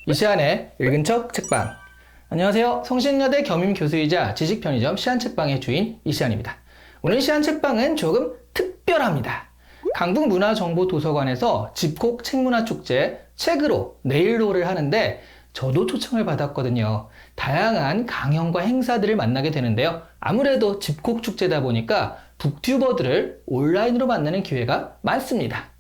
이시안의 읽은 척 책방. 안녕하세요. 성신여대 겸임교수이자 지식편의점 시안책방의 주인 이시안입니다. 오늘 시안책방은 조금 특별합니다. 강북문화정보도서관에서 집콕 책문화축제 책으로 내일로를 하는데 저도 초청을 받았거든요. 다양한 강연과 행사들을 만나게 되는데요. 아무래도 집콕 축제다 보니까 북튜버들을 온라인으로 만나는 기회가 많습니다.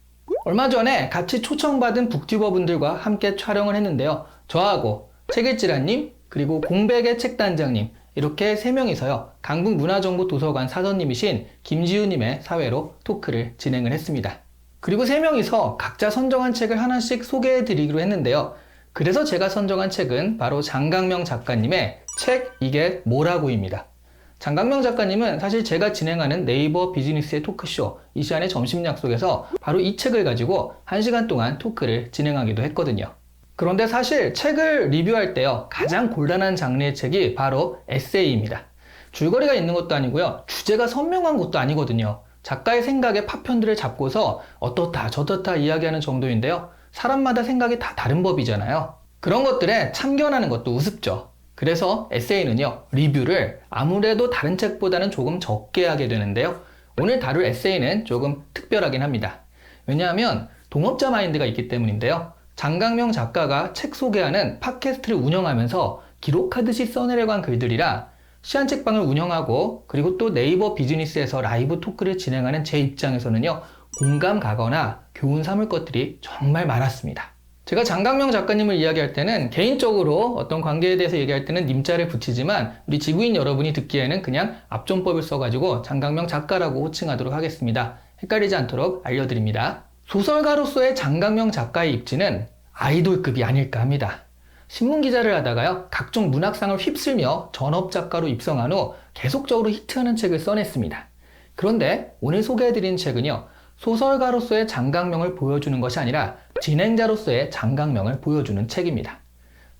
얼마 전에 같이 초청받은 북튜버분들과 함께 촬영을 했는데요. 저하고 책일지라님 그리고 공백의 책단장님 이렇게 3명이서요. 강북문화정보도서관 사서님이신 김지우님의 사회로 토크를 진행을 했습니다. 그리고 3명이서 각자 선정한 책을 하나씩 소개해드리기로 했는데요. 그래서 제가 선정한 책은 바로 장강명 작가님의 책 이게 뭐라고입니다. 장강명 작가님은 사실 제가 진행하는 네이버 비즈니스의 토크쇼 이시안의 점심약속에서 바로 이 책을 가지고 1시간 동안 토크를 진행하기도 했거든요. 그런데 사실 책을 리뷰할 때요, 가장 곤란한 장르의 책이 바로 에세이입니다. 줄거리가 있는 것도 아니고요, 주제가 선명한 것도 아니거든요. 작가의 생각의 파편들을 잡고서 어떻다 저떻다 이야기하는 정도인데요. 사람마다 생각이 다 다른 법이잖아요. 그런 것들에 참견하는 것도 우습죠. 그래서 에세이는요, 리뷰를 아무래도 다른 책보다는 조금 적게 하게 되는데요. 오늘 다룰 에세이는 조금 특별하긴 합니다. 왜냐하면 동업자 마인드가 있기 때문인데요. 장강명 작가가 책 소개하는 팟캐스트를 운영하면서 기록하듯이 써내려고 한 글들이라 시안책방을 운영하고 그리고 또 네이버 비즈니스에서 라이브 토크를 진행하는 제 입장에서는요, 공감 가거나 교훈 삼을 것들이 정말 많았습니다. 제가 장강명 작가님을 이야기할 때는 개인적으로 어떤 관계에 대해서 얘기할 때는 님자를 붙이지만 우리 지구인 여러분이 듣기에는 그냥 앞존법을 써가지고 장강명 작가라고 호칭하도록 하겠습니다. 헷갈리지 않도록 알려드립니다. 소설가로서의 장강명 작가의 입지는 아이돌급이 아닐까 합니다. 신문기자를 하다가요, 각종 문학상을 휩쓸며 전업작가로 입성한 후 계속적으로 히트하는 책을 써냈습니다. 그런데 오늘 소개해드린 책은요, 소설가로서의 장강명을 보여주는 것이 아니라 진행자로서의 장강명을 보여주는 책입니다.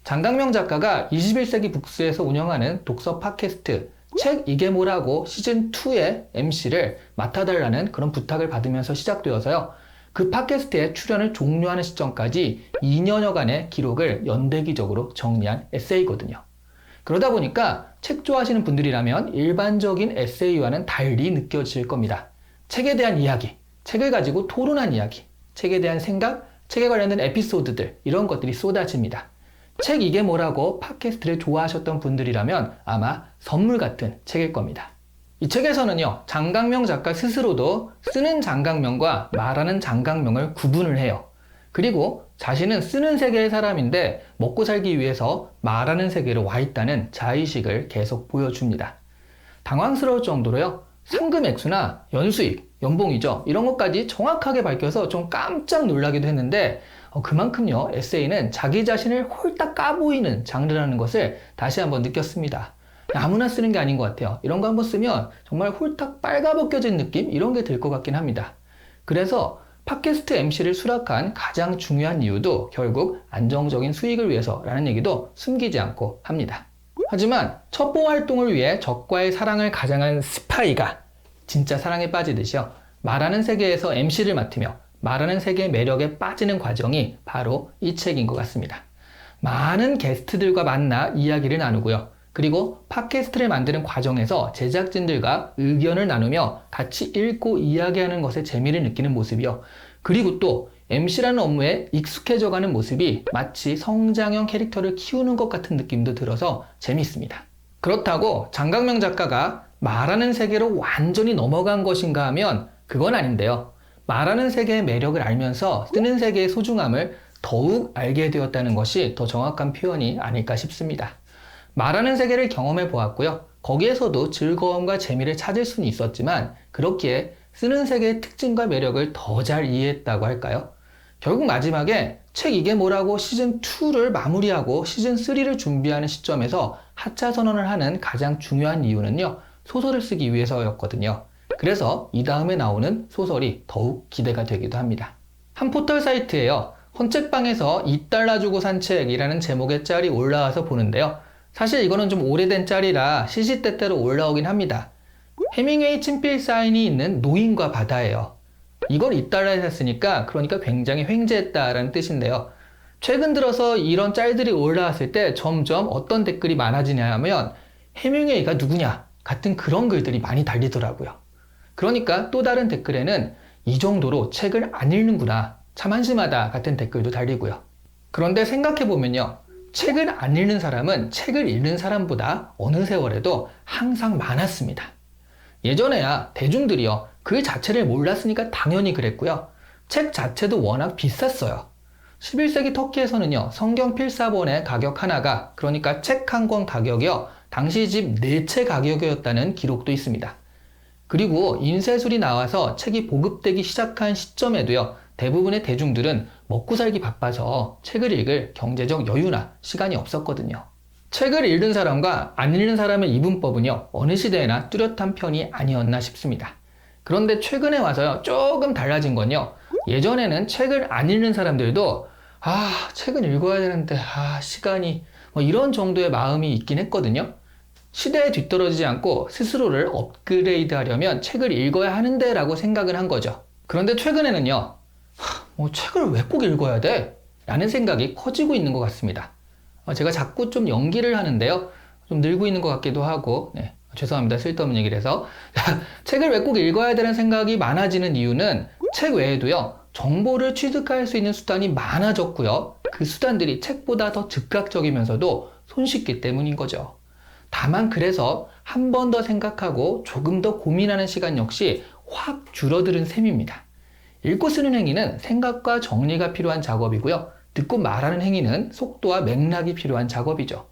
장강명 작가가 21세기 북스에서 운영하는 독서 팟캐스트 책 이게 뭐라고 시즌2의 MC를 맡아달라는 그런 부탁을 받으면서 시작되어서요. 그 팟캐스트의 출연을 종료하는 시점까지 2년여간의 기록을 연대기적으로 정리한 에세이거든요. 그러다 보니까 책 좋아하시는 분들이라면 일반적인 에세이와는 달리 느껴질 겁니다. 책에 대한 이야기, 책을 가지고 토론한 이야기, 책에 대한 생각, 책에 관련된 에피소드들 이런 것들이 쏟아집니다. 책 이게 뭐라고 팟캐스트를 좋아하셨던 분들이라면 아마 선물 같은 책일 겁니다. 이 책에서는요, 장강명 작가 스스로도 쓰는 장강명과 말하는 장강명을 구분을 해요. 그리고 자신은 쓰는 세계의 사람인데 먹고 살기 위해서 말하는 세계로 와 있다는 자의식을 계속 보여줍니다. 당황스러울 정도로요, 상금 액수나 연수익, 연봉이죠. 이런 것까지 정확하게 밝혀서 좀 깜짝 놀라기도 했는데 그만큼요, 에세이는 자기 자신을 홀딱 까보이는 장르라는 것을 다시 한번 느꼈습니다. 아무나 쓰는 게 아닌 것 같아요. 이런 거 한번 쓰면 정말 홀딱 빨가벗겨진 느낌? 이런 게 들 것 같긴 합니다. 그래서 팟캐스트 MC를 수락한 가장 중요한 이유도 결국 안정적인 수익을 위해서라는 얘기도 숨기지 않고 합니다. 하지만 첩보 활동을 위해 적과의 사랑을 가장한 스파이가 진짜 사랑에 빠지듯이요, 말하는 세계에서 MC를 맡으며 말하는 세계의 매력에 빠지는 과정이 바로 이 책인 것 같습니다. 많은 게스트들과 만나 이야기를 나누고요. 그리고 팟캐스트를 만드는 과정에서 제작진들과 의견을 나누며 같이 읽고 이야기하는 것에 재미를 느끼는 모습이요. 그리고 또 MC라는 업무에 익숙해져가는 모습이 마치 성장형 캐릭터를 키우는 것 같은 느낌도 들어서 재밌습니다. 그렇다고 장강명 작가가 말하는 세계로 완전히 넘어간 것인가 하면 그건 아닌데요. 말하는 세계의 매력을 알면서 쓰는 세계의 소중함을 더욱 알게 되었다는 것이 더 정확한 표현이 아닐까 싶습니다. 말하는 세계를 경험해 보았고요. 거기에서도 즐거움과 재미를 찾을 수는 있었지만 그렇기에 쓰는 세계의 특징과 매력을 더 잘 이해했다고 할까요? 결국 마지막에 책 이게 뭐라고 시즌2를 마무리하고 시즌3를 준비하는 시점에서 하차 선언을 하는 가장 중요한 이유는요, 소설을 쓰기 위해서였거든요. 그래서 이 다음에 나오는 소설이 더욱 기대가 되기도 합니다. 한 포털 사이트에요, 헌책방에서 2달러 주고 산 책이라는 제목의 짤이 올라와서 보는데요. 사실 이거는 좀 오래된 짤이라 시시때때로 올라오긴 합니다. 해밍웨이 친필 사인이 있는 노인과 바다예요. 이걸 2달러에 샀으니까 그러니까 굉장히 횡재했다라는 뜻인데요. 최근 들어서 이런 짤들이 올라왔을 때 점점 어떤 댓글이 많아지냐 하면 해밍웨이가 누구냐 같은 그런 글들이 많이 달리더라고요. 그러니까 또 다른 댓글에는 이 정도로 책을 안 읽는구나, 참 한심하다 같은 댓글도 달리고요. 그런데 생각해보면요, 책을 안 읽는 사람은 책을 읽는 사람보다 어느 세월에도 항상 많았습니다. 예전에야 대중들이요, 글 자체를 몰랐으니까 당연히 그랬고요. 책 자체도 워낙 비쌌어요. 11세기 터키에서는요, 성경 필사본의 가격 하나가, 그러니까 책 한 권 가격이요, 당시 집 4채 가격이었다는 기록도 있습니다. 그리고 인쇄술이 나와서 책이 보급되기 시작한 시점에도요, 대부분의 대중들은 먹고 살기 바빠서 책을 읽을 경제적 여유나 시간이 없었거든요. 책을 읽는 사람과 안 읽는 사람의 이분법은요, 어느 시대에나 뚜렷한 편이 아니었나 싶습니다. 그런데 최근에 와서요, 조금 달라진 건요, 예전에는 책을 안 읽는 사람들도 책은 읽어야 되는데 시간이 이런 정도의 마음이 있긴 했거든요. 시대에 뒤떨어지지 않고 스스로를 업그레이드 하려면 책을 읽어야 하는데 라고 생각을 한 거죠. 그런데 최근에는요, 책을 왜 꼭 읽어야 돼? 라는 생각이 커지고 있는 것 같습니다. 제가 자꾸 좀 연기를 하는데요, 좀 늘고 있는 것 같기도 하고, 죄송합니다. 쓸데없는 얘기를 해서. 책을 왜 꼭 읽어야 되는 생각이 많아지는 이유는 책 외에도요, 정보를 취득할 수 있는 수단이 많아졌고요. 그 수단들이 책보다 더 즉각적이면서도 손쉽기 때문인 거죠. 다만 그래서 한 번 더 생각하고 조금 더 고민하는 시간 역시 확 줄어드는 셈입니다. 읽고 쓰는 행위는 생각과 정리가 필요한 작업이고요. 듣고 말하는 행위는 속도와 맥락이 필요한 작업이죠.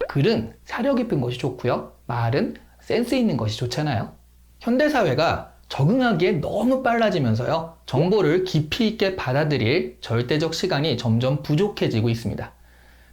글은 사려 깊은 것이 좋고요. 말은 센스 있는 것이 좋잖아요. 현대사회가 적응하기에 너무 빨라지면서요, 정보를 깊이 있게 받아들일 절대적 시간이 점점 부족해지고 있습니다.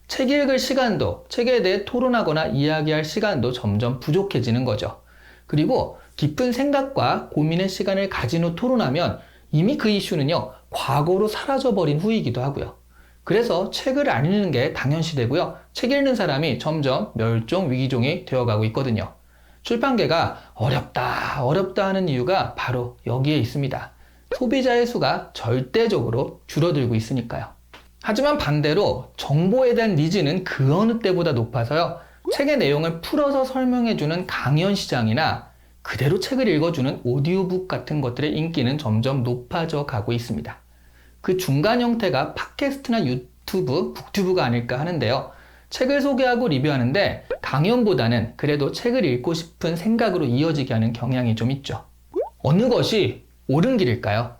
책 읽을 시간도, 책에 대해 토론하거나 이야기할 시간도 점점 부족해지는 거죠. 그리고 깊은 생각과 고민의 시간을 가진 후 토론하면 이미 그 이슈는요, 과거로 사라져버린 후이기도 하고요. 그래서 책을 안 읽는 게 당연시되고요. 책 읽는 사람이 점점 멸종 위기종이 되어가고 있거든요. 출판계가 어렵다 하는 이유가 바로 여기에 있습니다. 소비자의 수가 절대적으로 줄어들고 있으니까요. 하지만 반대로 정보에 대한 니즈는 그 어느 때보다 높아서요, 책의 내용을 풀어서 설명해주는 강연 시장이나 그대로 책을 읽어주는 오디오북 같은 것들의 인기는 점점 높아져 가고 있습니다. 그 중간 형태가 팟캐스트나 유튜브, 북튜브가 아닐까 하는데요. 책을 소개하고 리뷰하는데 강연보다는 그래도 책을 읽고 싶은 생각으로 이어지게 하는 경향이 좀 있죠. 어느 것이 옳은 길일까요?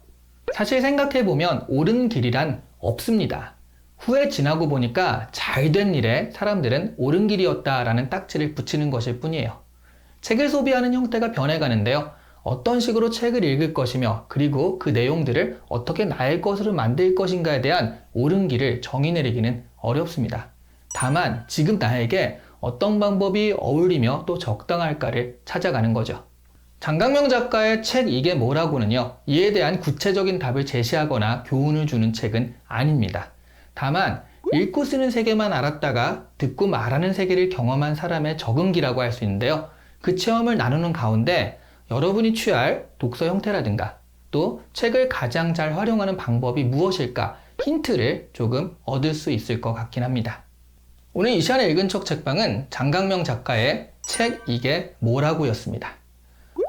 사실 생각해보면 옳은 길이란 없습니다. 후에 지나고 보니까 잘된 일에 사람들은 옳은 길이었다라는 딱지를 붙이는 것일 뿐이에요. 책을 소비하는 형태가 변해가는데요. 어떤 식으로 책을 읽을 것이며 그리고 그 내용들을 어떻게 나의 것으로 만들 것인가에 대한 옳은 길을 정의 내리기는 어렵습니다. 다만 지금 나에게 어떤 방법이 어울리며 또 적당할까를 찾아가는 거죠. 장강명 작가의 책 이게 뭐라고는요, 이에 대한 구체적인 답을 제시하거나 교훈을 주는 책은 아닙니다. 다만 읽고 쓰는 세계만 알았다가 듣고 말하는 세계를 경험한 사람의 적응기라고 할 수 있는데요. 그 체험을 나누는 가운데 여러분이 취할 독서 형태라든가 또 책을 가장 잘 활용하는 방법이 무엇일까 힌트를 조금 얻을 수 있을 것 같긴 합니다. 오늘 이 시간에 읽은 척 책방은 장강명 작가의 책 이게 뭐라고 였습니다.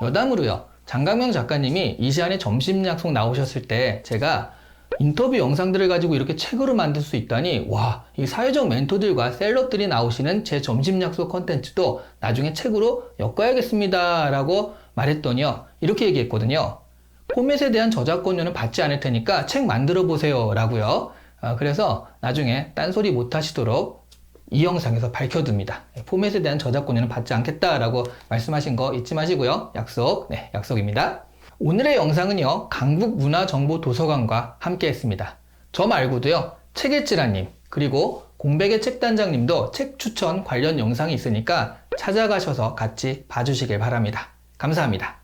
여담으로요, 장강명 작가님이 이 시간에 점심 약속 나오셨을 때 제가 인터뷰 영상들을 가지고 이렇게 책으로 만들 수 있다니, 이 사회적 멘토들과 셀럽들이 나오시는 제 점심 약속 컨텐츠도 나중에 책으로 엮어야겠습니다 라고 말했더니요, 이렇게 얘기했거든요. 포맷에 대한 저작권료는 받지 않을 테니까 책 만들어 보세요 라고요. 그래서 나중에 딴소리 못 하시도록 이 영상에서 밝혀둡니다. 포맷에 대한 저작권료는 받지 않겠다라고 말씀하신 거 잊지 마시고요. 약속입니다. 오늘의 영상은요, 강북문화정보도서관과 함께 했습니다. 저 말고도요, 책일지라님, 그리고 공백의 책단장님도 책 추천 관련 영상이 있으니까 찾아가셔서 같이 봐주시길 바랍니다. 감사합니다.